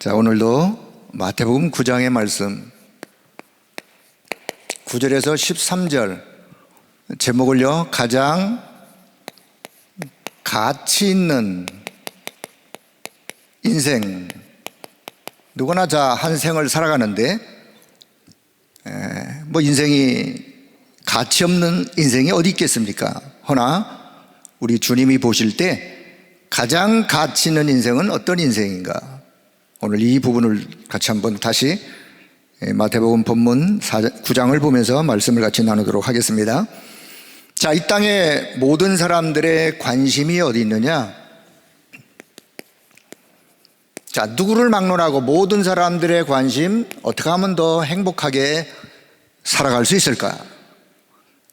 자, 오늘도 마태복음 9장의 말씀 9절에서 13절 제목을요, 가장 가치 있는 인생. 누구나 한 생을 살아가는데 인생이 가치 없는 인생이 어디 있겠습니까? 허나 우리 주님이 보실 때 가장 가치 있는 인생은 어떤 인생인가? 오늘 이 부분을 같이 한번 다시 마태복음 본문 9장을 보면서 말씀을 같이 나누도록 하겠습니다. 자, 이 땅에 모든 사람들의 관심이 어디 있느냐? 자, 누구를 막론하고 모든 사람들의 관심, 어떻게 하면 더 행복하게 살아갈 수 있을까?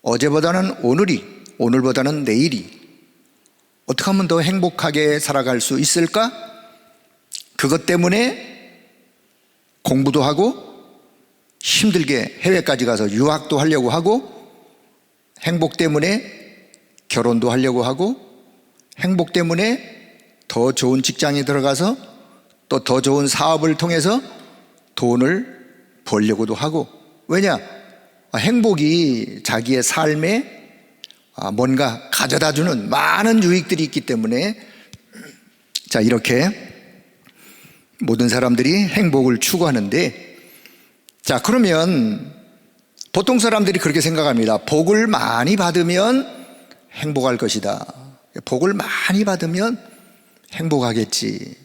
어제보다는 오늘이, 오늘보다는 내일이 어떻게 하면 더 행복하게 살아갈 수 있을까? 그것 때문에 공부도 하고 힘들게 해외까지 가서 유학도 하려고 하고, 행복 때문에 결혼도 하려고 하고, 행복 때문에 더 좋은 직장에 들어가서 또 더 좋은 사업을 통해서 돈을 벌려고도 하고. 왜냐? 행복이 자기의 삶에 뭔가 가져다주는 많은 유익들이 있기 때문에, 자, 이렇게 모든 사람들이 행복을 추구하는데, 자, 그러면 보통 사람들이 그렇게 생각합니다. 복을 많이 받으면 행복할 것이다. 복을 많이 받으면 행복하겠지.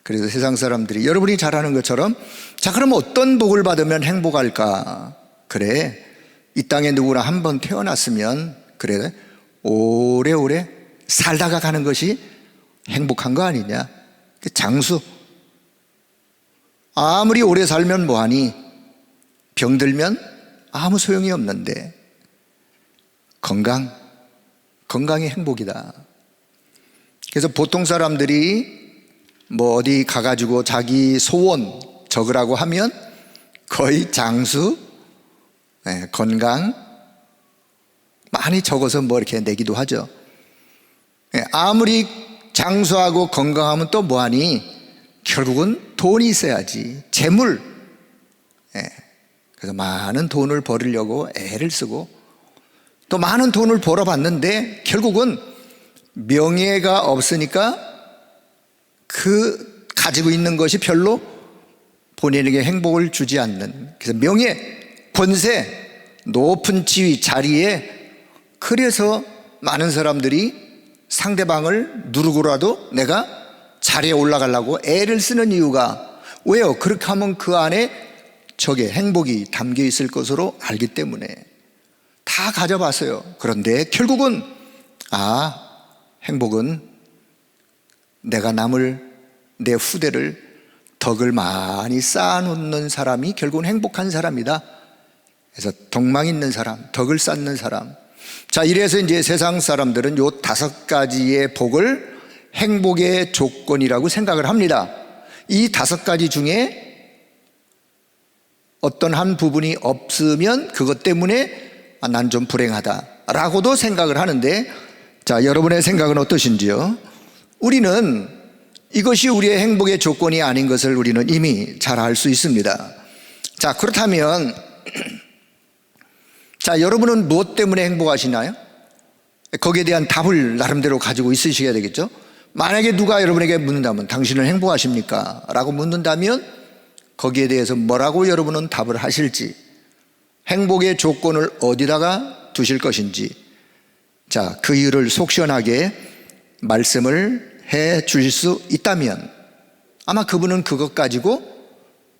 그래서 세상 사람들이 여러분이 잘 아는 것처럼, 자, 그럼 어떤 복을 받으면 행복할까? 그래, 이 땅에 누구나 한번 태어났으면 그래 오래오래 살다가 가는 것이 행복한 거 아니냐? 장수, 아무리 오래 살면 뭐하니? 병들면 아무 소용이 없는데, 건강이 행복이다. 그래서 보통 사람들이 어디 가가지고 자기 소원 적으라고 하면 거의 장수, 건강 많이 적어서 이렇게 내기도 하죠. 아무리 장수하고 건강하면 또 뭐하니? 결국은 돈이 있어야지. 재물. 그래서 많은 돈을 벌으려고 애를 쓰고, 또 많은 돈을 벌어봤는데 결국은 명예가 없으니까 그 가지고 있는 것이 별로 본인에게 행복을 주지 않는, 그래서 명예, 권세, 높은 지위, 자리에, 그래서 많은 사람들이 상대방을 누르고라도 내가 자리에 올라가려고 애를 쓰는 이유가 왜요? 그렇게 하면 그 안에 저게 행복이 담겨 있을 것으로 알기 때문에 다 가져봤어요. 그런데 결국은 행복은 내가 내 후대를 덕을 많이 쌓아놓는 사람이 결국은 행복한 사람이다. 그래서 덕망 있는 사람, 덕을 쌓는 사람. 자, 이래서 이제 세상 사람들은 요 5가지의 복을 행복의 조건이라고 생각을 합니다. 이 5가지 중에 어떤 한 부분이 없으면 그것 때문에 난 좀 불행하다라고도 생각을 하는데, 자, 여러분의 생각은 어떠신지요? 우리는 이것이 우리의 행복의 조건이 아닌 것을 우리는 이미 잘 알 수 있습니다. 자, 그렇다면 자, 여러분은 무엇 때문에 행복하시나요? 거기에 대한 답을 나름대로 가지고 있으셔야 되겠죠. 만약에 누가 여러분에게 묻는다면 당신은 행복하십니까? 라고 묻는다면 거기에 대해서 뭐라고 여러분은 답을 하실지, 행복의 조건을 어디다가 두실 것인지, 자, 그 이유를 속 시원하게 말씀을 해 주실 수 있다면 아마 그분은 그것 가지고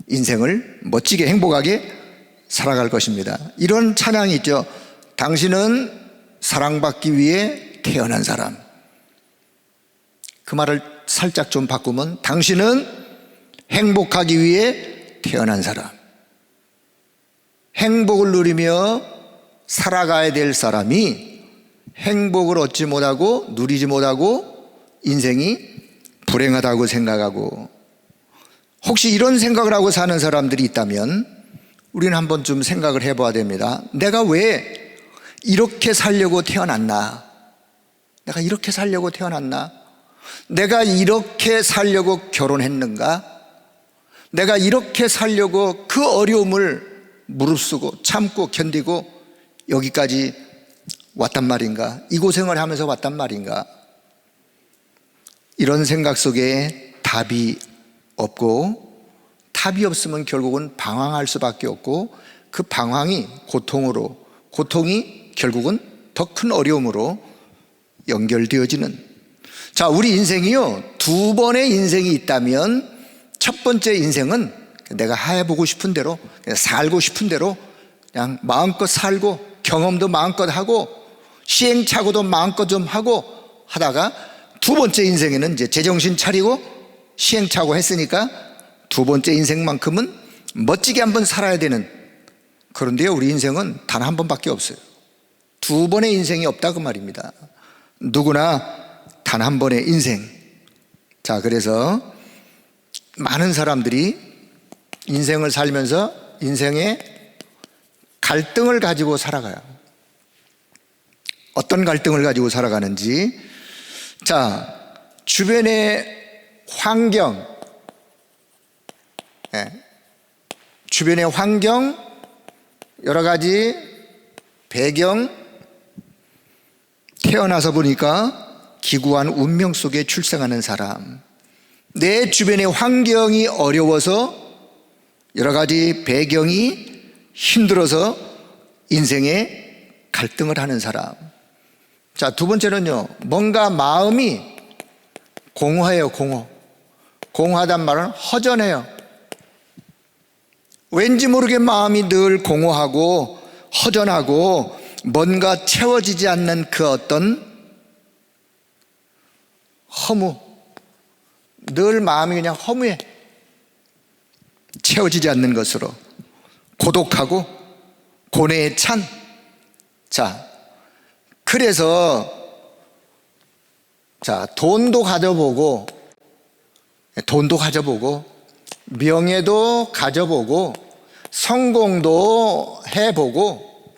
인생을 멋지게 행복하게 살아갈 것입니다. 이런 찬양이 있죠. 당신은 사랑받기 위해 태어난 사람. 그 말을 살짝 좀 바꾸면 당신은 행복하기 위해 태어난 사람. 행복을 누리며 살아가야 될 사람이 행복을 얻지 못하고 누리지 못하고 인생이 불행하다고 생각하고, 혹시 이런 생각을 하고 사는 사람들이 있다면 우리는 한번 좀 생각을 해봐야 됩니다. 내가 왜 이렇게 살려고 태어났나? 내가 이렇게 살려고 태어났나? 내가 이렇게 살려고 결혼했는가? 내가 이렇게 살려고 그 어려움을 무릅쓰고 참고 견디고 여기까지 왔단 말인가? 이 고생을 하면서 왔단 말인가? 이런 생각 속에 답이 없고, 답이 없으면 결국은 방황할 수밖에 없고, 그 방황이 고통으로, 고통이 결국은 더 큰 어려움으로 연결되어지는. 자, 우리 인생이요, 두 번의 인생이 있다면 첫 번째 인생은 내가 해보고 싶은 대로, 그냥 살고 싶은 대로 그냥 마음껏 살고 경험도 마음껏 하고 시행착오도 마음껏 좀 하고 하다가, 두 번째 인생에는 이제 제정신 차리고 시행착오 했으니까 두 번째 인생만큼은 멋지게 한번 살아야 되는. 그런데요, 우리 인생은 단 한 번밖에 없어요. 두 번의 인생이 없다 그 말입니다. 누구나 단 한 번의 인생. 자, 그래서 많은 사람들이 인생을 살면서 인생의 갈등을 가지고 살아가요. 어떤 갈등을 가지고 살아가는지. 자, 주변의 환경, 주변의 환경, 여러 가지 배경, 태어나서 보니까 기구한 운명 속에 출생하는 사람, 내 주변의 환경이 어려워서 여러 가지 배경이 힘들어서 인생에 갈등을 하는 사람. 자, 두 번째는요, 뭔가 마음이 공허해요. 공허하단 말은 허전해요. 왠지 모르게 마음이 늘 공허하고 허전하고 뭔가 채워지지 않는 그 어떤 허무, 늘 마음이 그냥 허무해. 채워지지 않는 것으로 고독하고 고뇌에 찬. 자, 그래서 자, 돈도 가져보고 명예도 가져보고 성공도 해보고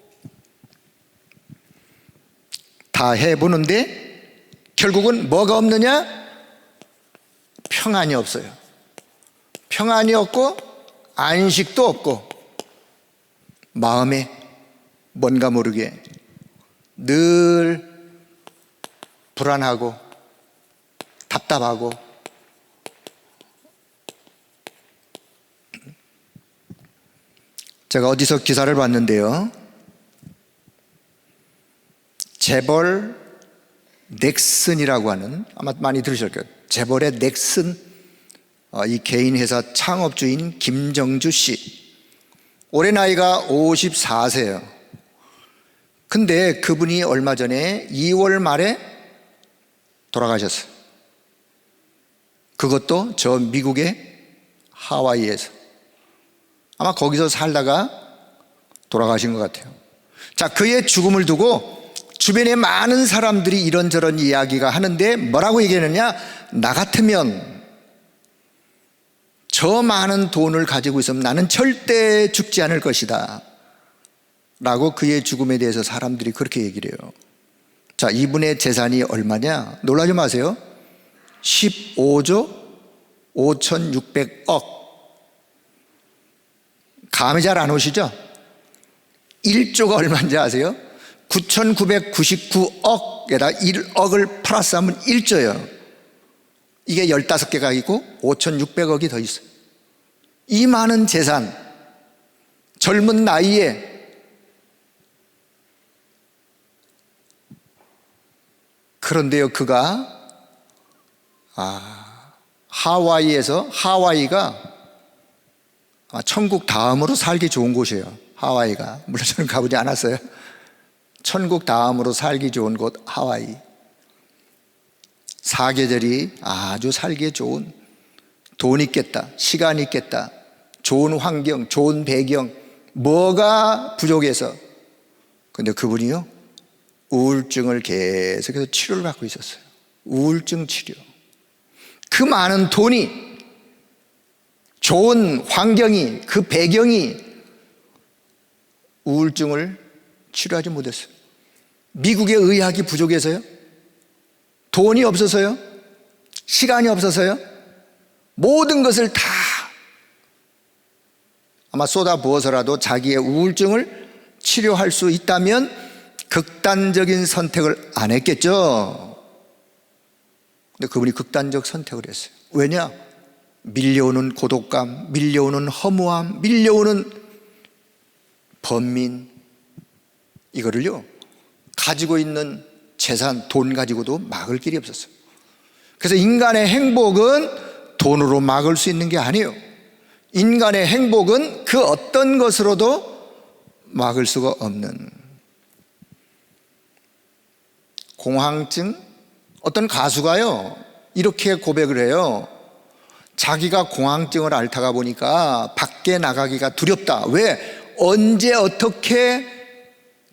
다 해보는데 결국은 뭐가 없느냐? 평안이 없어요. 평안이 없고 안식도 없고 마음에 뭔가 모르게 늘 불안하고 답답하고. 제가 어디서 기사를 봤는데요, 재벌 넥슨이라고 하는, 아마 많이 들으실 거예요. 재벌의 넥슨, 이 개인 회사 창업주인 김정주 씨, 올해 나이가 54세예요. 근데 그분이 얼마 전에 2월 말에 돌아가셨어요. 그것도 저 미국의 하와이에서. 아마 거기서 살다가 돌아가신 것 같아요. 자, 그의 죽음을 두고 주변에 많은 사람들이 이런저런 이야기가 하는데 뭐라고 얘기하느냐? 나 같으면 저 많은 돈을 가지고 있으면 나는 절대 죽지 않을 것이다 라고 그의 죽음에 대해서 사람들이 그렇게 얘기를 해요. 자, 이분의 재산이 얼마냐? 놀라지 마세요. 15조 5,600억. 감이 잘 안 오시죠? 1조가 얼마인지 아세요? 9,999억에다 1억을 플러스하면 1조예요. 이게 15개가 있고 5,600억이 더 있어요. 이 많은 재산, 젊은 나이에 그런데요, 그가 하와이가 천국 다음으로 살기 좋은 곳이에요. 하와이가. 물론 저는 가보지 않았어요. 천국 다음으로 살기 좋은 곳 하와이. 사계절이 아주 살기에 좋은, 돈 있겠다, 시간 있겠다, 좋은 환경, 좋은 배경, 뭐가 부족해서. 근데 그분이요, 우울증을 계속해서 치료를 받고 있었어요. 우울증 치료. 그 많은 돈이, 좋은 환경이, 그 배경이 우울증을 치료하지 못했어요. 미국의 의학이 부족해서요? 돈이 없어서요? 시간이 없어서요? 모든 것을 다 아마 쏟아부어서라도 자기의 우울증을 치료할 수 있다면 극단적인 선택을 안 했겠죠. 근데 그분이 극단적 선택을 했어요. 왜냐? 밀려오는 고독감, 밀려오는 허무함, 밀려오는 번민, 이거를요 가지고 있는 재산, 돈 가지고도 막을 길이 없었어요. 그래서 인간의 행복은 돈으로 막을 수 있는 게 아니에요. 인간의 행복은 그 어떤 것으로도 막을 수가 없는 공황증. 어떤 가수가요 이렇게 고백을 해요. 자기가 공황증을 앓다가 보니까 밖에 나가기가 두렵다. 왜? 언제 어떻게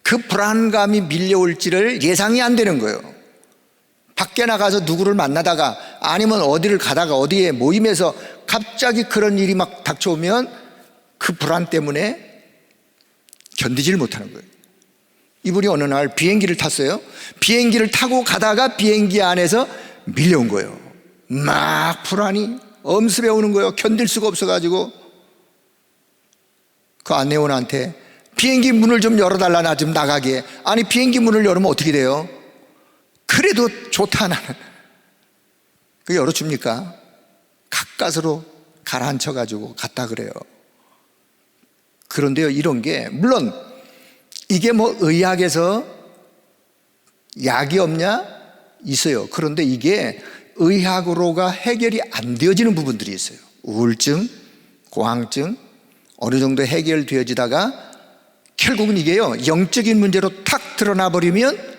그 불안감이 밀려올지를 예상이 안 되는 거예요. 밖에 나가서 누구를 만나다가 아니면 어디를 가다가 어디에 모임에서 갑자기 그런 일이 막 닥쳐오면 그 불안 때문에 견디질 못하는 거예요. 이분이 어느 날 비행기를 탔어요. 비행기를 타고 가다가 비행기 안에서 밀려온 거예요. 막 불안이 엄습해 오는 거예요. 견딜 수가 없어가지고 그 안내원한테 비행기 문을 좀 열어달라, 나 좀 나가게. 아니 비행기 문을 열으면 어떻게 돼요? 그래도 좋다 나는. 그 열어줍니까? 가까스로 가라앉혀가지고 갔다 그래요. 그런데요 이런 게 물론 이게 뭐 의학에서 약이 없냐? 있어요. 그런데 이게 의학으로가 해결이 안 되어지는 부분들이 있어요. 우울증, 공황증 어느 정도 해결되어지다가 결국은 이게요 영적인 문제로 탁 드러나 버리면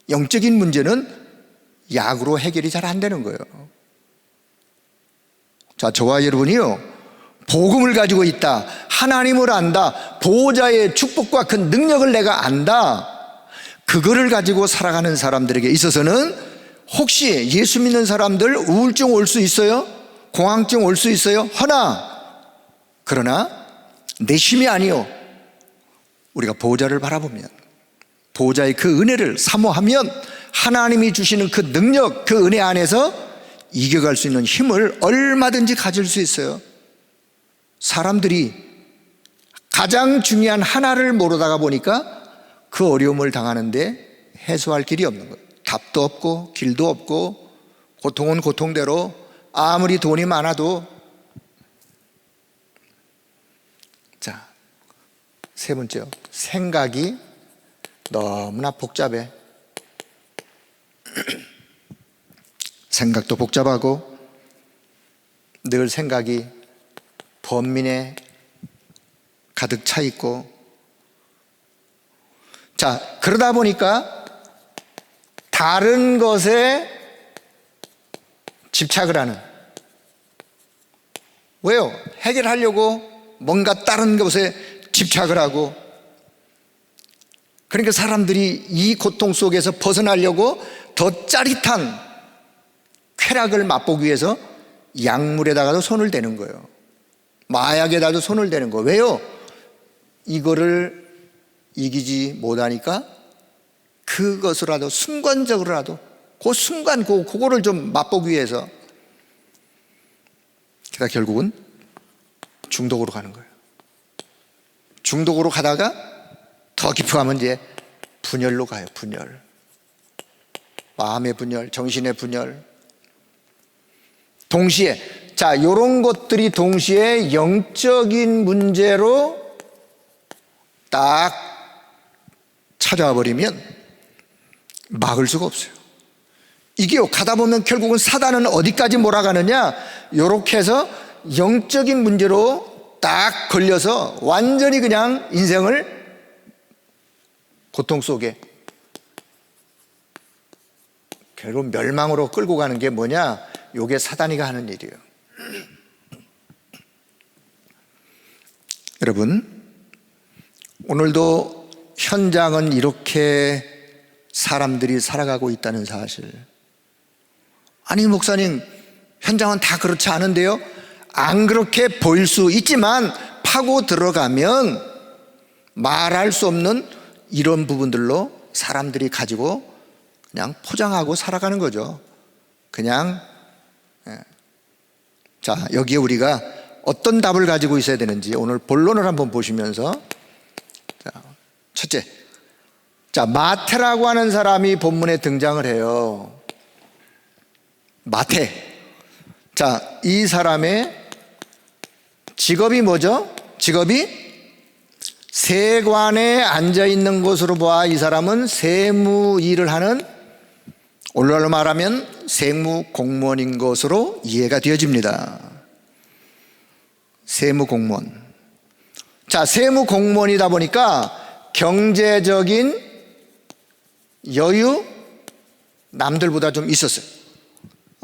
영적인 문제는 약으로 해결이 잘 안 되는 거예요. 자, 저와 여러분이요 복음을 가지고 있다, 하나님을 안다, 보호자의 축복과 그 능력을 내가 안다, 그거를 가지고 살아가는 사람들에게 있어서는 혹시 예수 믿는 사람들 우울증 올 수 있어요? 공황증 올 수 있어요? 그러나 내심이 아니요 우리가 보호자를 바라보면, 보호자의 그 은혜를 사모하면 하나님이 주시는 그 능력, 그 은혜 안에서 이겨갈 수 있는 힘을 얼마든지 가질 수 있어요. 사람들이 가장 중요한 하나를 모르다가 보니까 그 어려움을 당하는데 해소할 길이 없는 거예요. 답도 없고 길도 없고 고통은 고통대로 아무리 돈이 많아도. 자, 세 번째요. 생각이 너무나 복잡해. 생각도 복잡하고 늘 생각이 번민에 가득 차 있고. 자, 그러다 보니까 다른 것에 집착을 하는. 왜요? 해결하려고 뭔가 다른 것에 집착을 하고. 그러니까 사람들이 이 고통 속에서 벗어나려고 더 짜릿한 쾌락을 맛보기 위해서 약물에다가도 손을 대는 거예요. 마약에다도 손을 대는 거예요. 왜요? 이거를 이기지 못하니까 그것으로라도 순간적으로라도 그 순간 그거를 좀 맛보기 위해서. 그러다 결국은 중독으로 가는 거예요. 중독으로 가다가 더 깊어가면 이제 분열로 가요. 분열. 마음의 분열, 정신의 분열. 동시에, 자, 이런 것들이 동시에 영적인 문제로 딱 찾아와 버리면 막을 수가 없어요. 이게요, 가다 보면 결국은 사단은 어디까지 몰아가느냐, 요렇게 해서 영적인 문제로 딱 걸려서 완전히 그냥 인생을 고통 속에 결국 멸망으로 끌고 가는 게 뭐냐, 요게 사단이가 하는 일이에요. 여러분, 오늘도 현장은 이렇게 사람들이 살아가고 있다는 사실. 아니 목사님, 현장은 다 그렇지 않은데요? 안 그렇게 보일 수 있지만 파고 들어가면 말할 수 없는 이런 부분들로 사람들이 가지고 그냥 포장하고 살아가는 거죠. 그냥. 자, 여기에 우리가 어떤 답을 가지고 있어야 되는지 오늘 본론을 한번 보시면서, 자, 첫째, 자, 마태라고 하는 사람이 본문에 등장을 해요. 마태. 자, 이 사람의 직업이 뭐죠? 직업이 세관에 앉아 있는 것으로 봐 이 사람은 세무 일을 하는, 오늘날로 말하면 세무 공무원인 것으로 이해가 되어집니다. 세무 공무원. 자, 세무 공무원이다 보니까 경제적인 여유 남들보다 좀 있었어요.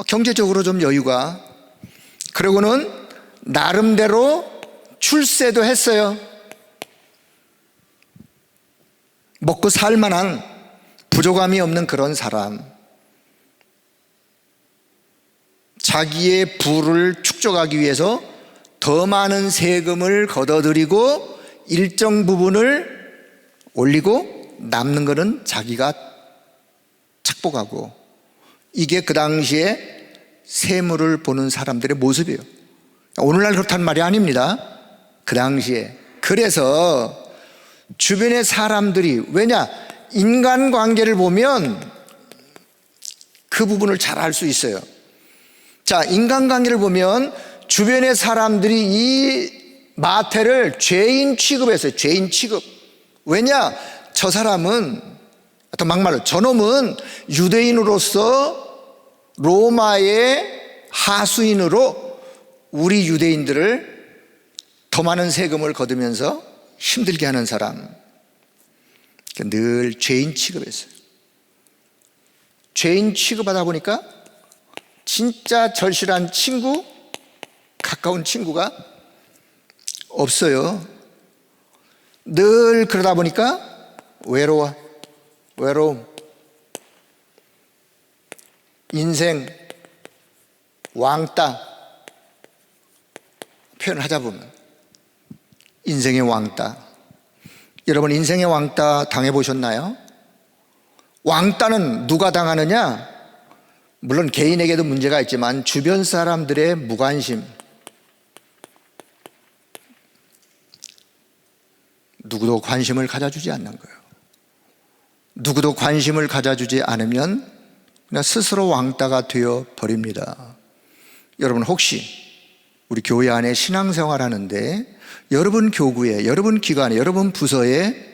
경제적으로 좀 여유가. 그리고는 나름대로 출세도 했어요. 먹고 살 만한 부족함이 없는 그런 사람. 자기의 부를 축적하기 위해서 더 많은 세금을 걷어들이고 일정 부분을 올리고 남는 것은 자기가 착복하고, 이게 그 당시에 세무를 보는 사람들의 모습이에요. 오늘날 그렇단 말이 아닙니다. 그 당시에. 그래서 주변의 사람들이, 왜냐, 인간관계를 보면 그 부분을 잘 알 수 있어요. 자, 인간관계를 보면 주변의 사람들이 이 마태를 죄인 취급했어요. 죄인 취급. 왜냐, 저 사람은, 또 막말로 저놈은 유대인으로서 로마의 하수인으로 우리 유대인들을 더 많은 세금을 거두면서 힘들게 하는 사람. 늘 죄인 취급했어요. 죄인 취급하다 보니까 진짜 절실한 친구, 가까운 친구가 없어요. 늘 그러다 보니까 외로움, 인생 왕따, 표현을 하자 보면 인생의 왕따. 여러분, 인생의 왕따 당해보셨나요? 왕따는 누가 당하느냐? 물론 개인에게도 문제가 있지만 주변 사람들의 무관심, 누구도 관심을 가져주지 않는 거예요. 누구도 관심을 가져주지 않으면 그냥 스스로 왕따가 되어 버립니다. 여러분, 혹시 우리 교회 안에 신앙생활 하는데 여러분 교구에, 여러분 기관에, 여러분 부서에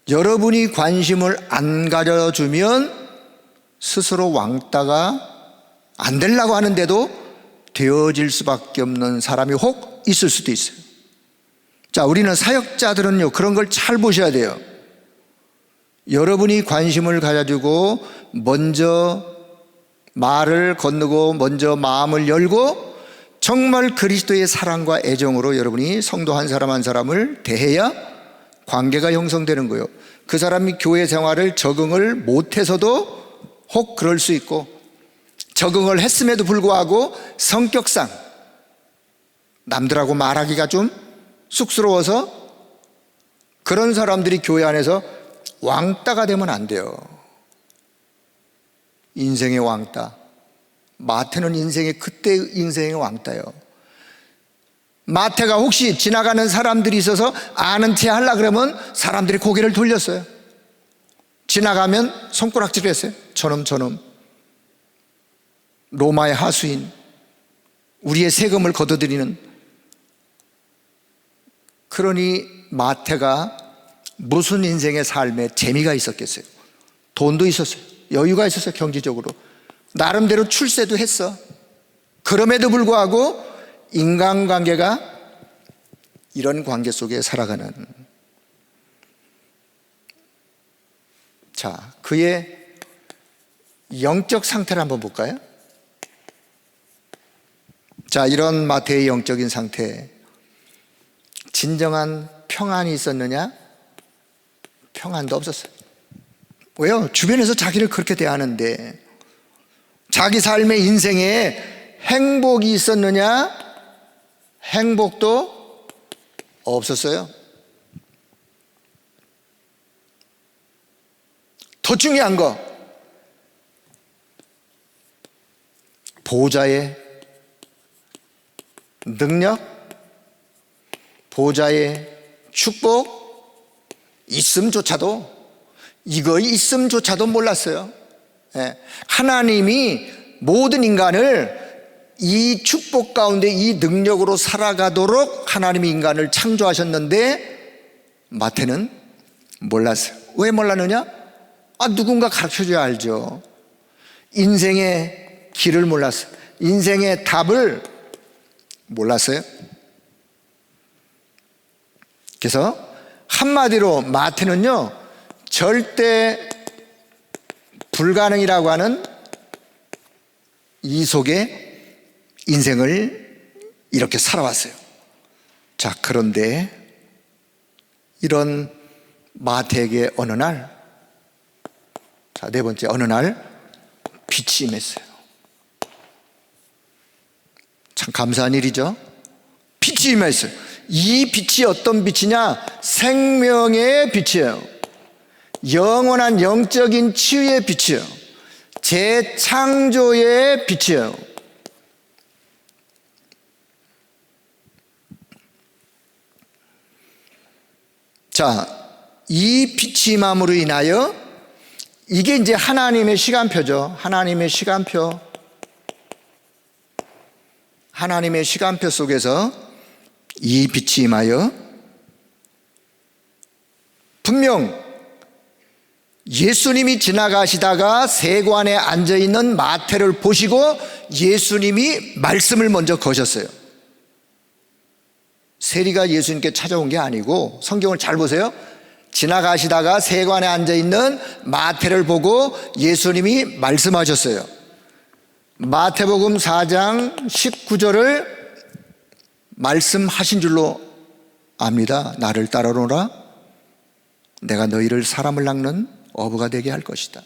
여러분이 관심을 안 가져주면 스스로 왕따가 안 되려고 하는데도 되어질 수밖에 없는 사람이 혹 있을 수도 있어요. 자, 우리는 사역자들은요, 그런 걸 잘 보셔야 돼요. 여러분이 관심을 가져주고 먼저 말을 건너고 먼저 마음을 열고 정말 그리스도의 사랑과 애정으로 여러분이 성도 한 사람 한 사람을 대해야 관계가 형성되는 거예요. 그 사람이 교회 생활을 적응을 못해서도 혹 그럴 수 있고, 적응을 했음에도 불구하고 성격상 남들하고 말하기가 좀 쑥스러워서 그런 사람들이 교회 안에서 왕따가 되면 안 돼요. 인생의 왕따. 마태는 그때 인생의 왕따예요. 마태가 혹시 지나가는 사람들이 있어서 아는 체 하려고 그러면 사람들이 고개를 돌렸어요. 지나가면 손가락질을 했어요. 저놈 로마의 하수인, 우리의 세금을 걷어들이는. 그러니 마태가 무슨 인생의 삶에 재미가 있었겠어요? 돈도 있었어요. 여유가 있었어요. 경제적으로 나름대로 출세도 했어. 그럼에도 불구하고 인간관계가 이런 관계 속에 살아가는, 자, 그의 영적 상태를 한번 볼까요? 자, 이런 마태의 영적인 상태. 진정한 평안이 있었느냐? 평안도 없었어요. 왜요? 주변에서 자기를 그렇게 대하는데. 자기 삶의 인생에 행복이 있었느냐? 행복도 없었어요. 더 중요한 거, 보호자의 능력, 보좌의 축복, 이거 있음조차도 몰랐어요. 예. 하나님이 모든 인간을 이 축복 가운데 이 능력으로 살아가도록 하나님이 인간을 창조하셨는데 마태는 몰랐어요. 왜 몰랐느냐? 누군가 가르쳐줘야 알죠. 인생의 길을 몰랐어요. 인생의 답을 몰랐어요. 그래서 한마디로 마태는요, 절대 불가능이라고 하는 이 속에 인생을 이렇게 살아왔어요. 자, 그런데 이런 마태에게 어느 날, 자, 네 번째, 어느 날 빛이 임했어요. 참 감사한 일이죠. 빛이 임했어요. 이 빛이 어떤 빛이냐? 생명의 빛이에요. 영원한 영적인 치유의 빛이에요. 재창조의 빛이에요. 자, 이 빛이 임함으로 인하여 이게 이제 하나님의 시간표죠. 하나님의 시간표. 하나님의 시간표 속에서 이 빛이 임하여 분명 예수님이 지나가시다가 세관에 앉아있는 마태를 보시고 예수님이 말씀을 먼저 거셨어요. 세리가 예수님께 찾아온 게 아니고, 성경을 잘 보세요. 지나가시다가 세관에 앉아있는 마태를 보고 예수님이 말씀하셨어요. 마태복음 4장 19절을 말씀하신 줄로 압니다. 나를 따라오너라. 내가 너희를 사람을 낚는 어부가 되게 할 것이다.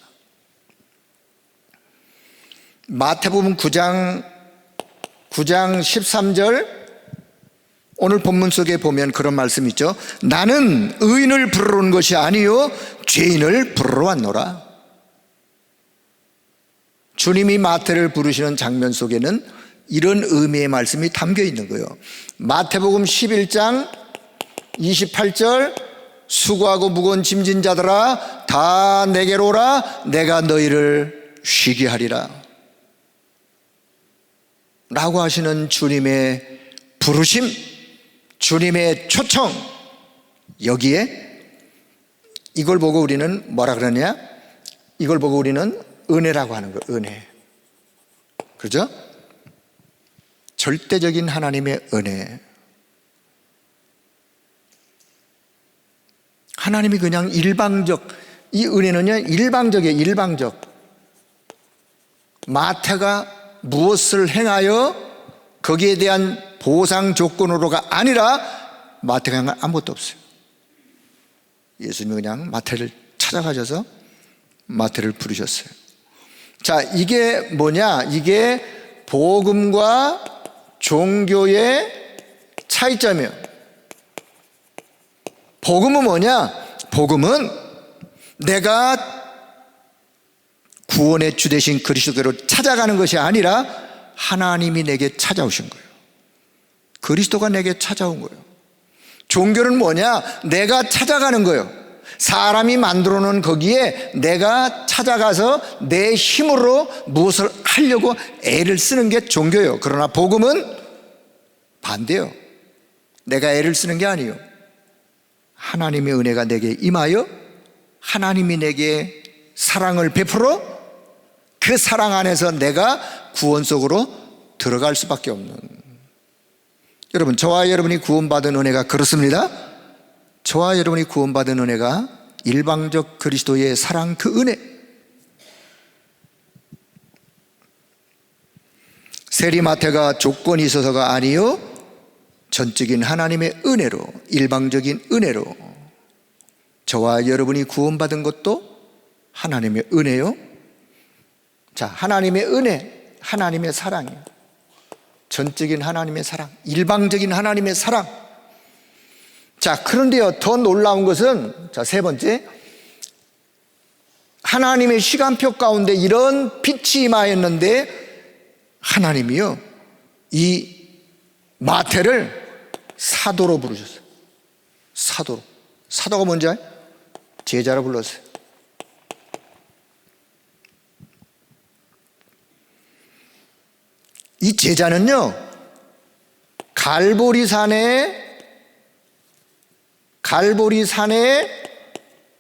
마태복음 9장 13절, 오늘 본문 속에 보면 그런 말씀이 있죠. 나는 의인을 부르러 온 것이 아니요 죄인을 부르러 왔노라. 주님이 마태를 부르시는 장면 속에는 이런 의미의 말씀이 담겨 있는 거예요. 마태복음 11장 28절, 수고하고 무거운 짐진 자들아 다 내게로 오라. 내가 너희를 쉬게 하리라 라고 하시는 주님의 부르심, 주님의 초청, 여기에 이걸 보고 우리는 뭐라 그러냐? 이걸 보고 우리는 은혜라고 하는 거예요. 은혜. 그죠? 절대적인 하나님의 은혜. 하나님이 그냥 일방적, 이 은혜는요 일방적이에요. 일방적. 마태가 무엇을 행하여 거기에 대한 보상 조건으로가 아니라 마태가 한 건 아무것도 없어요. 예수님이 그냥 마태를 찾아가셔서 마태를 부르셨어요. 자, 이게 뭐냐? 이게 복음과 종교의 차이점이에요. 복음은 뭐냐? 복음은 내가 구원의 주 되신 그리스도로 찾아가는 것이 아니라 하나님이 내게 찾아오신 거예요. 그리스도가 내게 찾아온 거예요. 종교는 뭐냐? 내가 찾아가는 거예요. 사람이 만들어 놓은 거기에 내가 찾아가서 내 힘으로 무엇을 하려고 애를 쓰는 게 종교예요. 그러나 복음은 반대예요. 내가 애를 쓰는 게 아니에요. 하나님의 은혜가 내게 임하여 하나님이 내게 사랑을 베풀어 그 사랑 안에서 내가 구원 속으로 들어갈 수밖에 없는. 여러분, 저와 여러분이 구원받은 은혜가 그렇습니다. 저와 여러분이 구원받은 은혜가 일방적 그리스도의 사랑, 그 은혜. 세리마태가 조건이 있어서가 아니요 전적인 하나님의 은혜로, 일방적인 은혜로 저와 여러분이 구원받은 것도 하나님의 은혜요. 자, 하나님의 은혜, 하나님의 사랑이에요. 전적인 하나님의 사랑, 일방적인 하나님의 사랑. 자, 그런데요, 더 놀라운 것은, 자, 세 번째, 하나님의 시간표 가운데 이런 빛이 임하였는데 하나님이요, 이 마태를 사도로 부르셨어요. 사도로. 사도가 뭔지 알아요? 제자로 불렀어요. 이 제자는요, 갈보리산에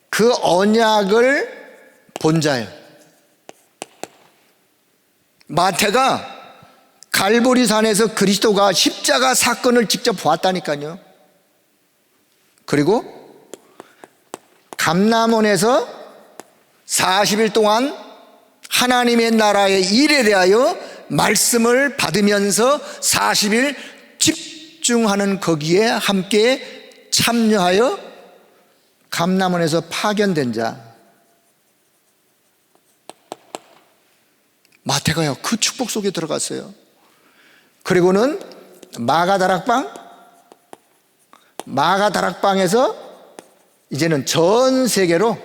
그 언약을 본 자예요. 마태가 갈보리산에서 그리스도가 십자가 사건을 직접 보았다니까요. 그리고 감람원에서 40일 동안 하나님의 나라의 일에 대하여 말씀을 받으면서 40일 집중하는 거기에 함께 참여하여 감람원에서 파견된 자 마태가요, 그 축복 속에 들어갔어요. 그리고는 마가다락방에서 이제는 전 세계로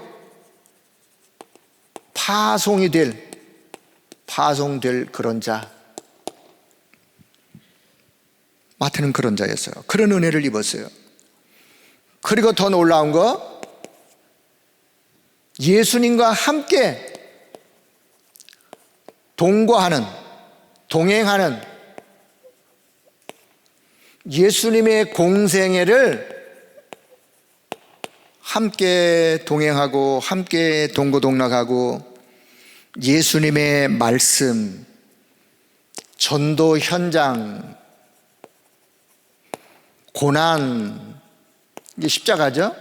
파송될 그런 자. 마태는 그런 자였어요. 그런 은혜를 입었어요. 그리고 더 놀라운 거, 예수님과 함께 동행하는 예수님의 공생애를 함께 동행하고 함께 동고동락하고 예수님의 말씀, 전도 현장, 고난, 이게 십자가죠.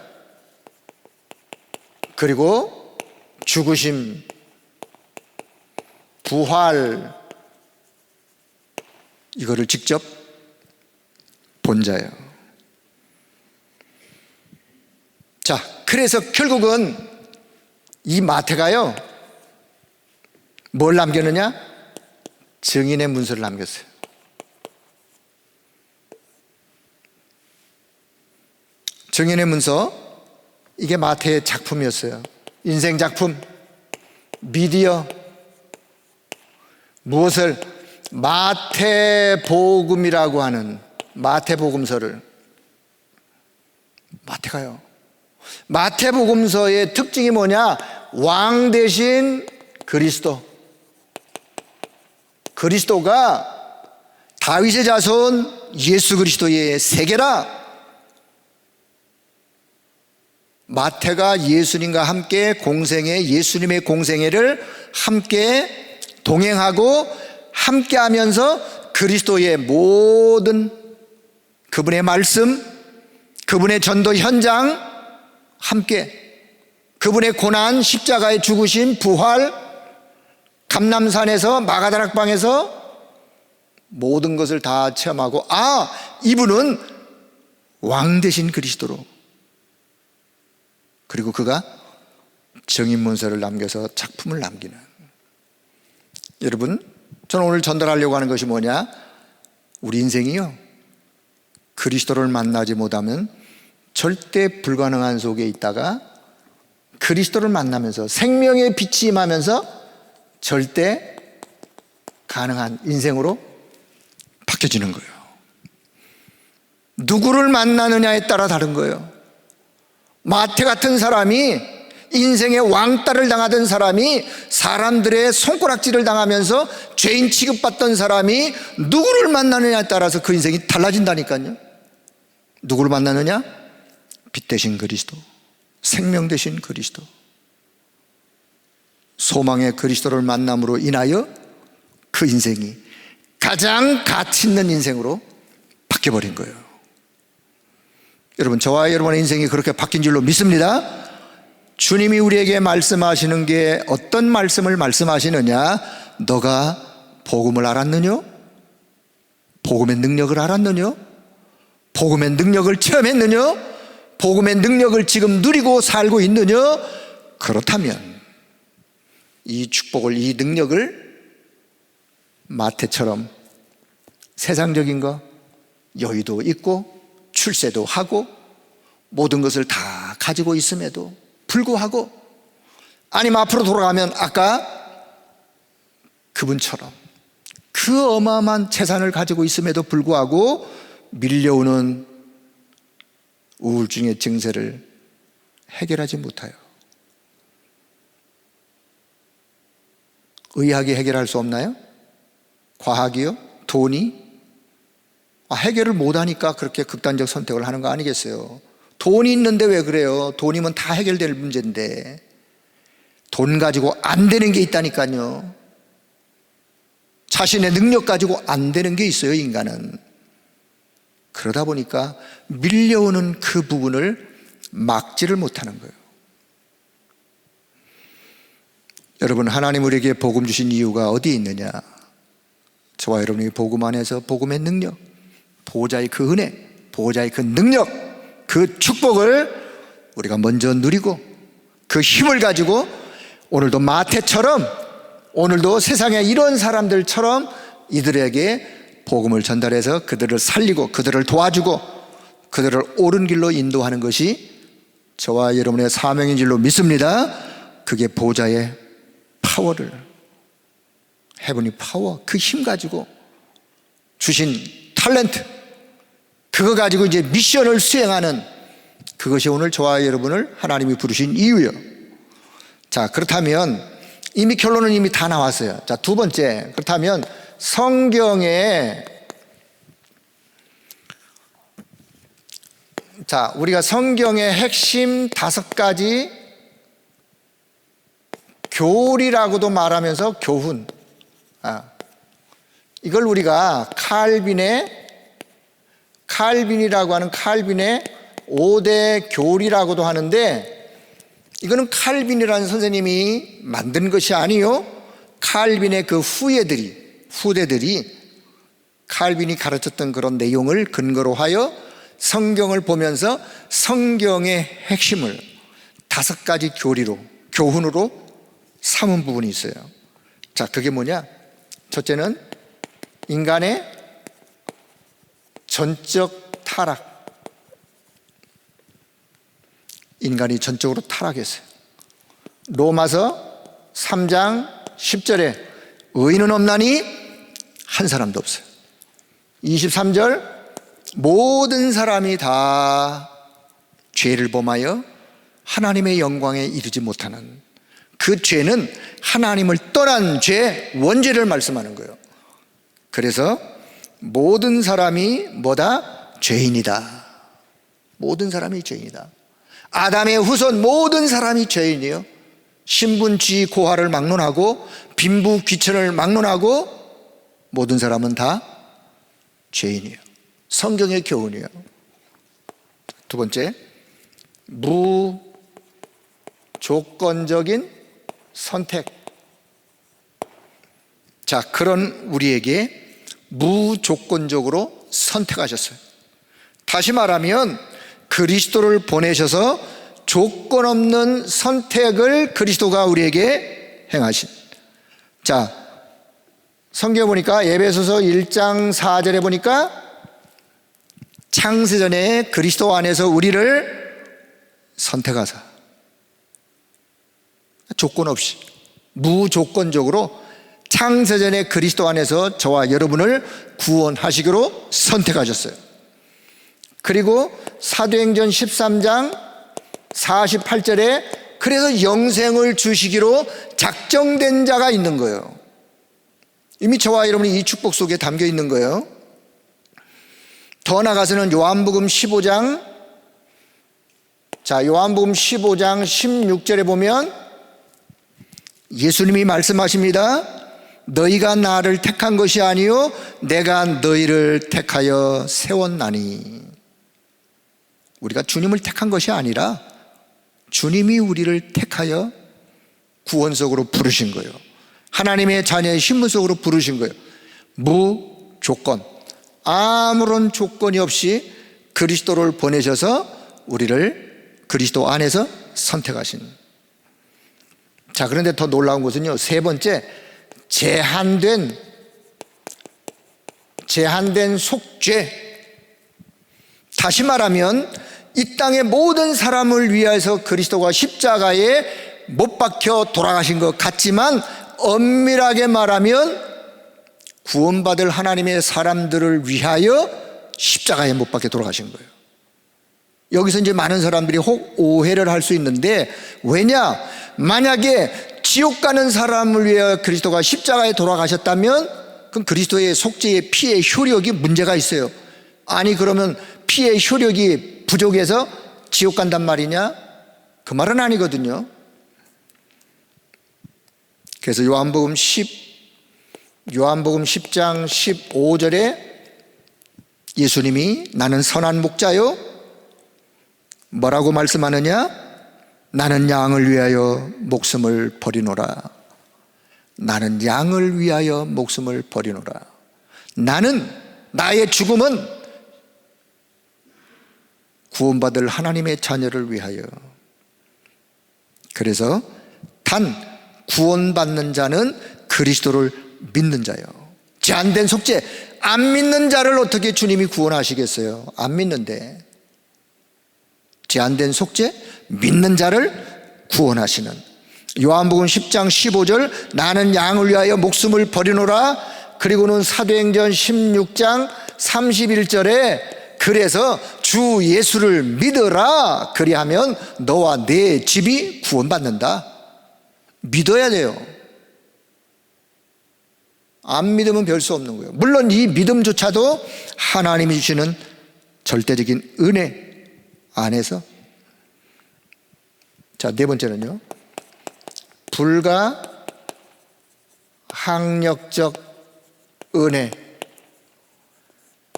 그리고 죽으심, 부활, 이거를 직접 본 자예요. 자, 그래서 결국은 이 마태가요, 뭘 남겼느냐? 증인의 문서를 남겼어요. 증인의 문서, 이게 마태의 작품이었어요. 인생 작품, 미디어, 무엇을 마태복음이라고 하는 마태복음서를 마태가요. 마태복음서의 특징이 뭐냐? 왕 대신 그리스도가 다윗의 자손 예수 그리스도의 세계라. 마태가 예수님과 함께 예수님의 공생애를 함께 동행하고 함께 하면서 그리스도의 모든 그분의 말씀, 그분의 전도 현장, 함께 그분의 고난, 십자가의 죽으심, 부활, 감람산에서 마가다락방에서 모든 것을 다 체험하고, 이분은 왕 대신 그리스도로. 그리고 그가 증인문서를 남겨서 작품을 남기는. 여러분, 저는 오늘 전달하려고 하는 것이 뭐냐? 우리 인생이요, 그리스도를 만나지 못하면 절대 불가능한 속에 있다가 그리스도를 만나면서 생명의 빛이 임하면서 절대 가능한 인생으로 바뀌어지는 거예요. 누구를 만나느냐에 따라 다른 거예요. 마태 같은 사람이, 인생의 왕따를 당하던 사람이, 사람들의 손가락질을 당하면서 죄인 취급받던 사람이 누구를 만나느냐에 따라서 그 인생이 달라진다니까요. 누구를 만나느냐? 빛 대신 그리스도, 생명 대신 그리스도, 소망의 그리스도를 만남으로 인하여 그 인생이 가장 가치 있는 인생으로 바뀌어버린 거예요. 여러분, 저와 여러분의 인생이 그렇게 바뀐 줄로 믿습니다. 주님이 우리에게 말씀하시는 게 어떤 말씀을 말씀하시느냐? 너가 복음을 알았느냐? 복음의 능력을 알았느냐? 복음의 능력을 체험했느냐? 복음의 능력을 지금 누리고 살고 있느냐? 그렇다면 이 축복을, 이 능력을 마태처럼 세상적인 거, 여유도 있고 출세도 하고 모든 것을 다 가지고 있음에도 불구하고, 아니면 앞으로 돌아가면 아까 그분처럼 그 어마어마한 재산을 가지고 있음에도 불구하고 밀려오는 우울증의 증세를 해결하지 못해요. 의학이 해결할 수 없나요? 과학이요? 돈이? 해결을 못하니까 그렇게 극단적 선택을 하는 거 아니겠어요? 돈이 있는데 왜 그래요? 돈이면 다 해결될 문제인데. 돈 가지고 안 되는 게 있다니까요. 자신의 능력 가지고 안 되는 게 있어요, 인간은. 그러다 보니까 밀려오는 그 부분을 막지를 못하는 거예요. 여러분, 하나님 우리에게 복음 주신 이유가 어디에 있느냐? 저와 여러분이 복음 안에서 복음의 능력, 보호자의 그 은혜, 보호자의 그 능력, 그 축복을 우리가 먼저 누리고 그 힘을 가지고 오늘도 마태처럼, 오늘도 세상에 이런 사람들처럼 이들에게 복음을 전달해서 그들을 살리고 그들을 도와주고 그들을 옳은 길로 인도하는 것이 저와 여러분의 사명인 줄로 믿습니다. 그게 보호자의 파워를, 헤븐리 파워, 그 힘 가지고 주신 탤런트, 그거 가지고 이제 미션을 수행하는, 그것이 오늘 저와 여러분을 하나님이 부르신 이유예요. 자, 그렇다면 이미 결론은 이미 다 나왔어요. 자, 두 번째, 그렇다면 성경에, 자, 우리가 성경의 핵심 5가지 교리라고도 말하면서 교훈, 이걸 우리가 칼빈이라고 하는 칼빈의 5대 교리라고도 하는데, 이거는 칼빈이라는 선생님이 만든 것이 아니요, 칼빈의 그 후대들이 칼빈이 가르쳤던 그런 내용을 근거로 하여 성경을 보면서 성경의 핵심을 5가지 교훈으로 삼은 부분이 있어요. 자, 그게 뭐냐? 첫째는 인간의 전적 타락. 인간이 전적으로 타락했어요. 로마서 3장 10절에 의인은 없나니 한 사람도 없어요. 23절, 모든 사람이 다 죄를 범하여 하나님의 영광에 이르지 못하는, 그 죄는 하나님을 떠난 죄, 원죄를 말씀하는 거예요. 그래서 모든 사람이 뭐다? 죄인이다. 모든 사람이 죄인이다. 아담의 후손 모든 사람이 죄인이에요. 신분주의 고하를 막론하고 빈부 귀천을 막론하고 모든 사람은 다 죄인이에요. 성경의 교훈이에요. 두 번째, 무조건적인 선택. 자, 그런 우리에게 무조건적으로 선택하셨어요. 다시 말하면 그리스도를 보내셔서 조건 없는 선택을 그리스도가 우리에게 행하신. 자, 성경에 보니까 에베소서 1장 4절에 보니까 창세전에 그리스도 안에서 우리를 선택하사, 조건 없이 무조건적으로 창세전에 그리스도 안에서 저와 여러분을 구원하시기로 선택하셨어요. 그리고 사도행전 13장 48절에 그래서 영생을 주시기로 작정된 자가 있는 거예요. 이미 저와 여러분이 이 축복 속에 담겨 있는 거예요. 더 나아가서는 요한복음 15장, 자, 요한복음 15장 16절에 보면 예수님이 말씀하십니다. 너희가 나를 택한 것이 아니요 내가 너희를 택하여 세웠나니. 우리가 주님을 택한 것이 아니라 주님이 우리를 택하여 구원 속으로 부르신 거예요. 하나님의 자녀의 신분 속으로 부르신 거예요. 무조건, 아무런 조건이 없이 그리스도를 보내셔서 우리를 그리스도 안에서 선택하신. 자, 그런데 더 놀라운 것은요, 세 번째, 제한된 속죄. 다시 말하면 이 땅의 모든 사람을 위해서 그리스도가 십자가에 못 박혀 돌아가신 것 같지만 엄밀하게 말하면 구원받을 하나님의 사람들을 위하여 십자가에 못 박혀 돌아가신 거예요. 여기서 이제 많은 사람들이 혹 오해를 할 수 있는데, 왜냐? 만약에 지옥 가는 사람을 위해 그리스도가 십자가에 돌아가셨다면 그럼 그리스도의 속죄의 피의 효력이 문제가 있어요. 아니, 그러면 피의 효력이 부족해서 지옥 간단 말이냐? 그 말은 아니거든요. 그래서 요한복음 10장 15절에 예수님이 나는 선한 목자요, 뭐라고 말씀하느냐? 나는 양을 위하여 목숨을 버리노라. 나는 양을 위하여 목숨을 버리노라. 나의 죽음은 구원받을 하나님의 자녀를 위하여. 그래서 단 구원받는 자는 그리스도를 믿는 자요. 제한된 속죄, 안 믿는 자를 어떻게 주님이 구원하시겠어요? 안 믿는데. 제한된 속죄, 믿는 자를 구원하시는. 요한복음 10장 15절 나는 양을 위하여 목숨을 버리노라. 그리고는 사도행전 16장 31절에 그래서 주 예수를 믿어라. 그리하면 너와 내 집이 구원받는다. 믿어야 돼요. 안 믿으면 별 수 없는 거예요. 물론 이 믿음조차도 하나님이 주시는 절대적인 은혜 안에서. 자, 네 번째는요, 불가항력적 은혜.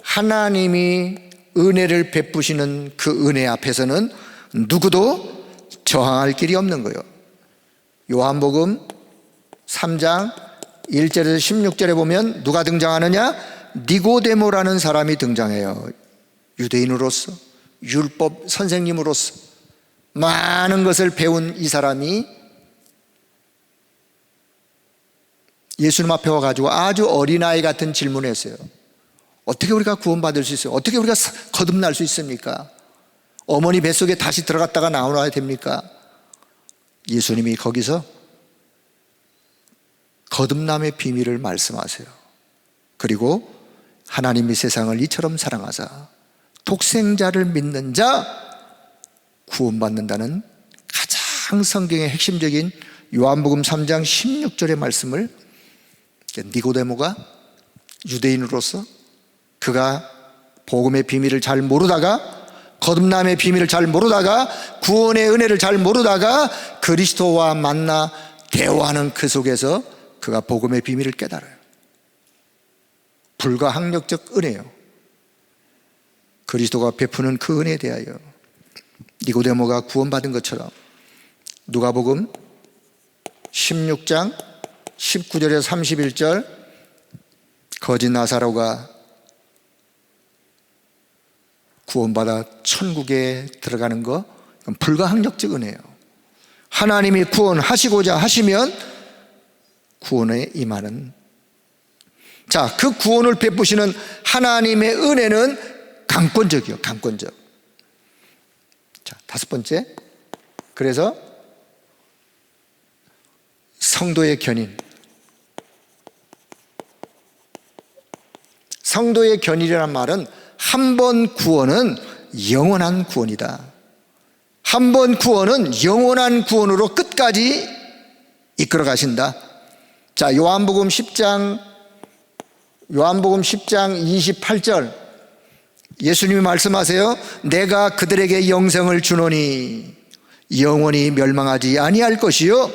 하나님이 은혜를 베푸시는 그 은혜 앞에서는 누구도 저항할 길이 없는 거예요. 요한복음 3장 1절에서 16절에 보면 누가 등장하느냐? 니고데모라는 사람이 등장해요. 유대인으로서, 율법 선생님으로서 많은 것을 배운 이 사람이 예수님 앞에 와가지고 아주 어린아이 같은 질문을 했어요. 어떻게 우리가 구원받을 수 있어요? 어떻게 우리가 거듭날 수 있습니까? 어머니 뱃속에 다시 들어갔다가 나오나야 됩니까? 예수님이 거기서 거듭남의 비밀을 말씀하세요. 그리고 하나님이 세상을 이처럼 사랑하사 독생자를 믿는 자 구원받는다는 가장 성경의 핵심적인 요한복음 3장 16절의 말씀을 니고데모가 유대인으로서 그가 복음의 비밀을 잘 모르다가, 거듭남의 비밀을 잘 모르다가, 구원의 은혜를 잘 모르다가 그리스도와 만나 대화하는 그 속에서 그가 복음의 비밀을 깨달아요. 불가항력적 은혜요. 그리스도가 베푸는 그 은혜에 대하여 니고데모가 구원받은 것처럼 누가복음 16장 19절에서 31절 거짓 나사로가 구원받아 천국에 들어가는 거, 불가항력적 은혜예요. 하나님이 구원하시고자 하시면 구원에 임하는. 자, 그 구원을 베푸시는 하나님의 은혜는 강권적이요. 강권적. 자, 다섯 번째, 그래서 성도의 견인. 성도의 견인이라는 말은 한 번 구원은 영원한 구원이다. 한 번 구원은 영원한 구원으로 끝까지 이끌어 가신다. 자, 요한복음 10장 28절 예수님이 말씀하세요. 내가 그들에게 영생을 주노니 영원히 멸망하지 아니할 것이요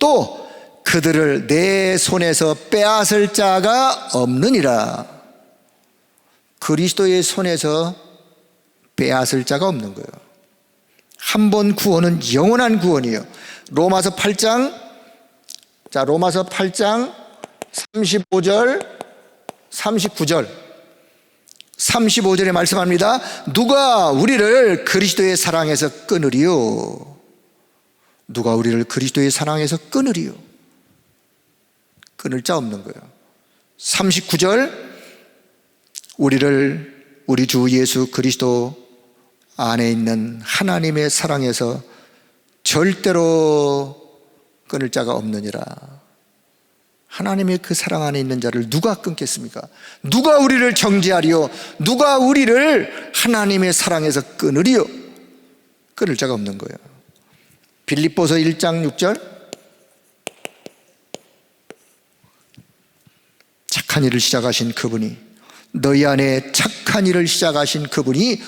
또 그들을 내 손에서 빼앗을 자가 없느니라. 그리스도의 손에서 빼앗을 자가 없는 거예요. 한 번 구원은 영원한 구원이에요. 로마서 8장 35절 39절에 말씀합니다. 누가 우리를 그리스도의 사랑에서 끊으리요? 누가 우리를 그리스도의 사랑에서 끊으리요? 끊을 자 없는 거예요. 39절 우리 주 예수 그리스도 안에 있는 하나님의 사랑에서 절대로 끊을 자가 없느니라. 하나님의 그 사랑 안에 있는 자를 누가 끊겠습니까? 누가 우리를 정죄하리요? 누가 우리를 하나님의 사랑에서 끊으리요? 끊을 자가 없는 거예요. 빌립보서 1장 6절, 착한 일을 시작하신 그분이, 너희 안에 착한 일을 시작하신 그분이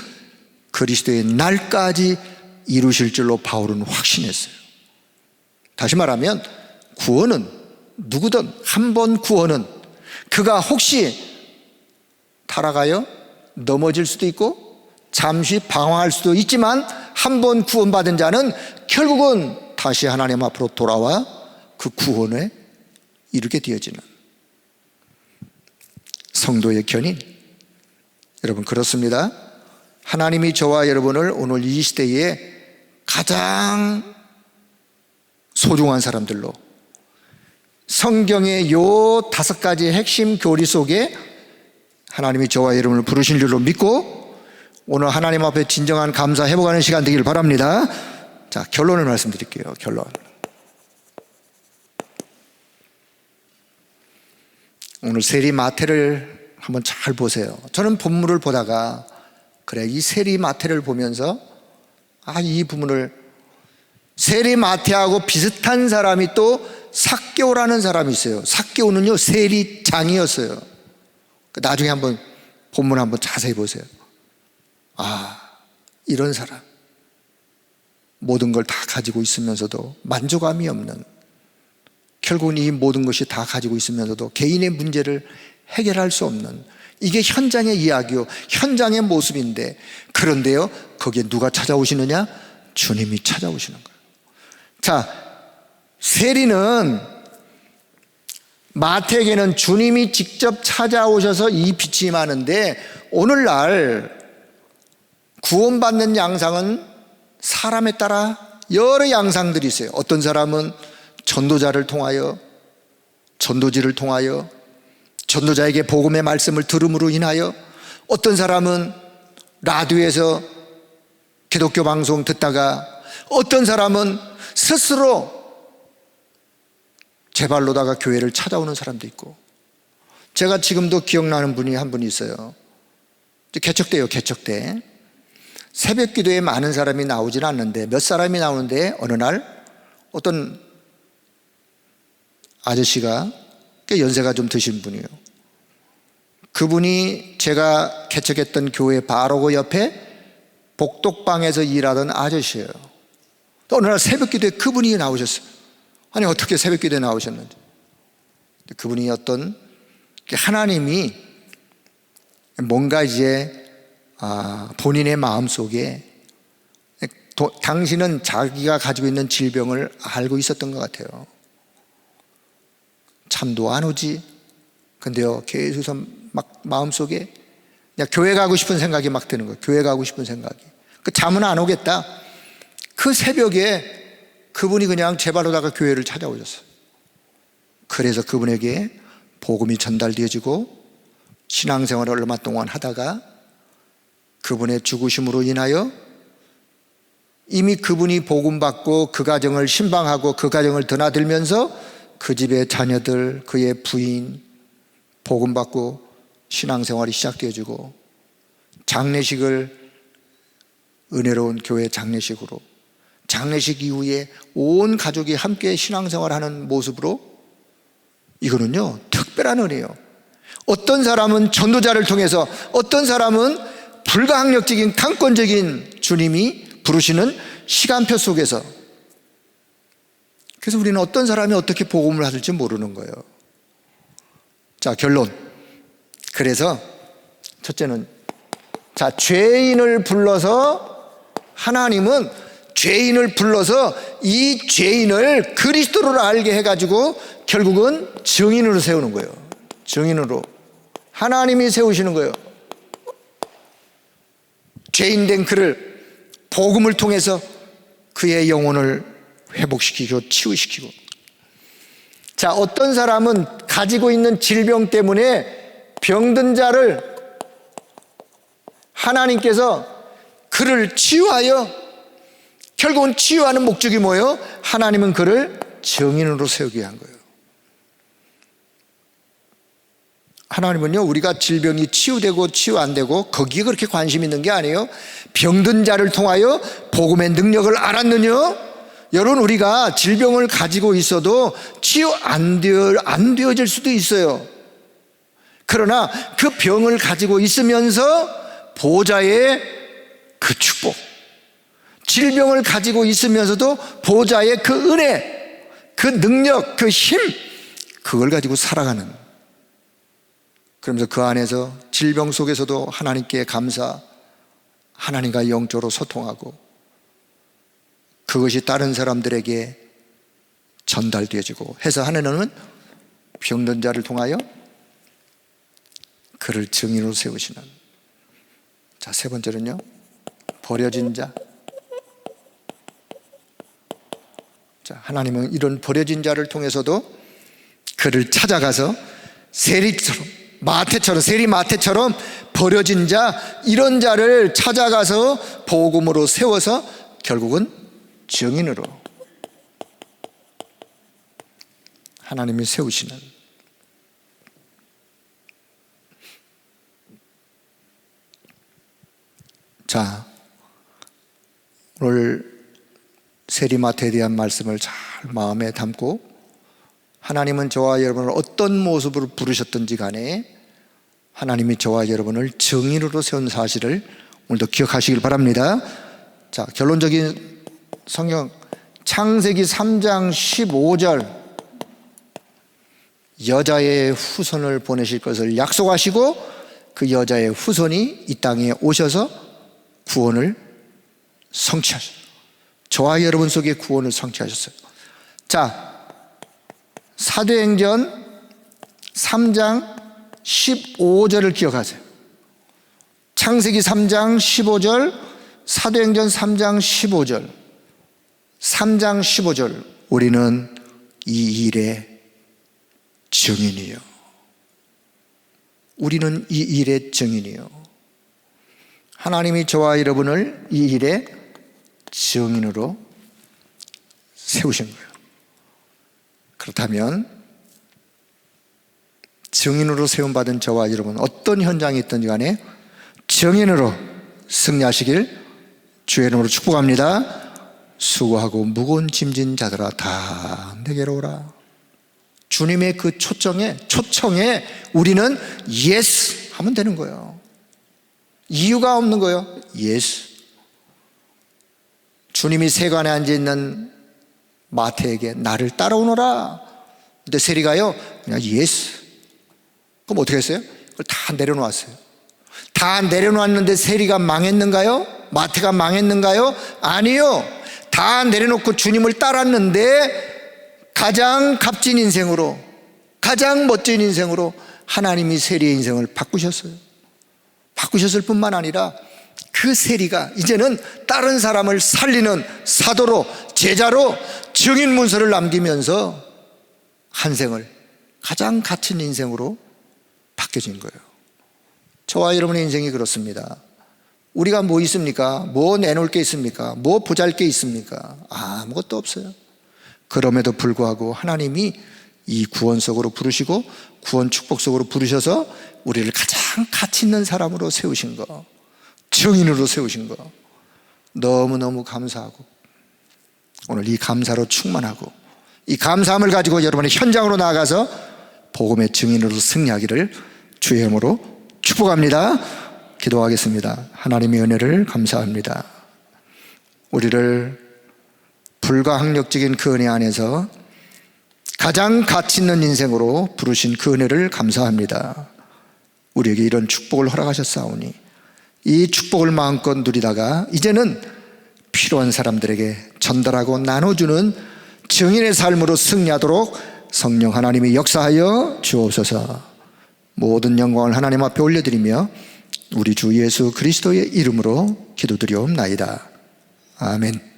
그리스도의 날까지 이루실 줄로 바울은 확신했어요. 다시 말하면 구원은 누구든 한 번 구원은 그가 혹시 타락하여 넘어질 수도 있고 잠시 방황할 수도 있지만 한 번 구원받은 자는 결국은 다시 하나님 앞으로 돌아와 그 구원에 이르게 되어지는 성도의 견인. 여러분, 그렇습니다. 하나님이 저와 여러분을 오늘 이 시대에 가장 소중한 사람들로, 성경의 요 5가지 핵심 교리 속에 하나님이 저와 여러분을 부르신 줄로 믿고 오늘 하나님 앞에 진정한 감사 회복하는 시간 되기를 바랍니다. 자, 결론을 말씀드릴게요. 결론. 오늘 세리 마태를 한번 잘 보세요. 저는 본문을 보다가 그래, 이 세리 마태를 보면서 이 부분을, 세리 마태하고 비슷한 사람이 또 삭개오라는 사람이 있어요. 삭개오는요 세리장이었어요. 나중에 한번 본문 한번 자세히 보세요. 이런 사람, 모든 걸 다 가지고 있으면서도 만족감이 없는, 결국은 이 모든 것이 다 가지고 있으면서도 개인의 문제를 해결할 수 없는, 이게 현장의 이야기요, 현장의 모습인데, 그런데요 거기에 누가 찾아오시느냐? 주님이 찾아오시는 거예요. 자, 세리는, 마태에게는 주님이 직접 찾아오셔서 이 빛이 임하는데, 오늘날 구원받는 양상은 사람에 따라 여러 양상들이 있어요. 어떤 사람은 전도자를 통하여, 전도지를 통하여, 전도자에게 복음의 말씀을 들음으로 인하여, 어떤 사람은 라디오에서 기독교 방송 듣다가, 어떤 사람은 스스로 제 발로다가 교회를 찾아오는 사람도 있고, 제가 지금도 기억나는 분이 한 분이 있어요. 개척대요, 개척대. 새벽 기도에 많은 사람이 나오질 않는데, 몇 사람이 나오는데 어느 날 어떤 아저씨가, 꽤 연세가 좀 드신 분이에요. 그분이 제가 개척했던 교회 바로 그 옆에 복덕방에서 일하던 아저씨예요. 어느 날 새벽 기도에 그분이 나오셨어요. 아니, 어떻게 새벽 기도에 나오셨는지. 그분이 어떤, 하나님이 뭔가 이제 본인의 마음속에, 당신은 자기가 가지고 있는 질병을 알고 있었던 것 같아요. 잠도 안 오지. 근데요 계속 막 마음속에 그냥 교회 가고 싶은 생각이 막 드는 거예요. 교회 가고 싶은 생각이. 그 잠은 안 오겠다. 그 새벽에 그분이 그냥 제 발로다가 교회를 찾아오셨어요. 그래서 그분에게 복음이 전달되어지고 신앙생활을 얼마 동안 하다가 그분의 죽으심으로 인하여 이미 그분이 복음받고 그 가정을 신방하고 그 가정을 드나들면서 그 집의 자녀들, 그의 부인 복음받고 신앙생활이 시작되어지고, 장례식을 은혜로운 교회 장례식으로, 장례식 이후에 온 가족이 함께 신앙생활하는 모습으로, 이거는요 특별한 은혜예요. 어떤 사람은 전도자를 통해서, 어떤 사람은 불가항력적인 강권적인 주님이 부르시는 시간표 속에서. 그래서 우리는 어떤 사람이 어떻게 복음을 받을지 모르는 거예요. 자, 결론. 그래서 첫째는, 자, 죄인을 불러서, 하나님은 죄인을 불러서 이 죄인을 그리스도를 알게 해가지고 결국은 증인으로 세우는 거예요. 증인으로 하나님이 세우시는 거예요. 죄인된 그를 복음을 통해서 그의 영혼을 회복시키고 치유시키고. 자, 어떤 사람은 가지고 있는 질병 때문에 병든 자를 하나님께서 그를 치유하여, 결국은 치유하는 목적이 뭐예요? 하나님은 그를 증인으로 세우게 한 거예요. 하나님은요, 우리가 질병이 치유되고 치유 안 되고 거기에 그렇게 관심 있는 게 아니에요. 병든 자를 통하여 복음의 능력을 알았느냐? 여러분, 우리가 질병을 가지고 있어도 치유 안 되어질 수도 있어요. 그러나 그 병을 가지고 있으면서 보좌의 그 축복, 질병을 가지고 있으면서도 보좌의 그 은혜, 그 능력, 그 힘, 그걸 가지고 살아가는, 그러면서 그 안에서 질병 속에서도 하나님께 감사, 하나님과 영적으로 소통하고 그것이 다른 사람들에게 전달되어지고 해서 하나님은 병든 자를 통하여 그를 증인으로 세우시는. 자, 세 번째는요, 버려진 자. 자, 하나님은 이런 버려진 자를 통해서도 그를 찾아가서 세리처럼, 세리 마태처럼 버려진 자, 이런 자를 찾아가서 복음으로 세워서 결국은 증인으로 하나님이 세우시는. 자, 오늘 세리마태에 대한 말씀을 잘 마음에 담고, 하나님은 저와 여러분을 어떤 모습으로 부르셨든지 간에 하나님이 저와 여러분을 증인으로 세운 사실을 오늘도 기억하시길 바랍니다. 자, 결론적인 성경 창세기 3장 15절, 여자의 후손을 보내실 것을 약속하시고 그 여자의 후손이 이 땅에 오셔서 구원을 성취하셨어요. 저와 여러분 속에 구원을 성취하셨어요. 자, 사도행전 3장 15절을 기억하세요. 창세기 3장 15절, 사도행전 3장 15절, 3장 15절, 우리는 이 일의 증인이요. 우리는 이 일의 증인이요. 하나님이 저와 여러분을 이 일의 증인으로 세우신 거예요. 그렇다면 증인으로 세움받은 저와 여러분, 어떤 현장이 있든지 간에 증인으로 승리하시길 주의 이름으로 축복합니다. 수고하고 무거운 짐진 자들아 다 내게로 오라. 주님의 그 초청에 우리는 예스 하면 되는 거예요. 이유가 없는 거예요. 예스. 주님이 세관에 앉아있는 마태에게 나를 따라오너라. 근데 세리가요, 그냥 예스. 그럼 어떻게 했어요? 그걸 다 내려놓았어요. 다 내려놓았는데 세리가 망했는가요? 마태가 망했는가요? 아니요. 다 내려놓고 주님을 따랐는데 가장 값진 인생으로, 가장 멋진 인생으로 하나님이 세리의 인생을 바꾸셨어요. 바꾸셨을 뿐만 아니라 그 세리가 이제는 다른 사람을 살리는 사도로, 제자로 증인 문서를 남기면서 한 생을 가장 갇힌 인생으로 바뀌어진 거예요. 저와 여러분의 인생이 그렇습니다. 우리가 뭐 있습니까? 뭐 내놓을 게 있습니까? 뭐 보잘 게 있습니까? 아무것도 없어요. 그럼에도 불구하고 하나님이 이 구원 속으로 부르시고 구원 축복 속으로 부르셔서 우리를 가장 가치 있는 사람으로 세우신 거, 증인으로 세우신 거, 너무너무 감사하고 오늘 이 감사로 충만하고 이 감사함을 가지고 여러분의 현장으로 나아가서 복음의 증인으로 승리하기를 주의 이름으로 축복합니다. 기도하겠습니다. 하나님의 은혜를 감사합니다. 우리를 불가항력적인 그 은혜 안에서 가장 가치 있는 인생으로 부르신 그 은혜를 감사합니다. 우리에게 이런 축복을 허락하셨사오니 이 축복을 마음껏 누리다가 이제는 필요한 사람들에게 전달하고 나눠주는 증인의 삶으로 승리하도록 성령 하나님이 역사하여 주옵소서. 모든 영광을 하나님 앞에 올려드리며 우리 주 예수 그리스도의 이름으로 기도드리옵나이다. 아멘.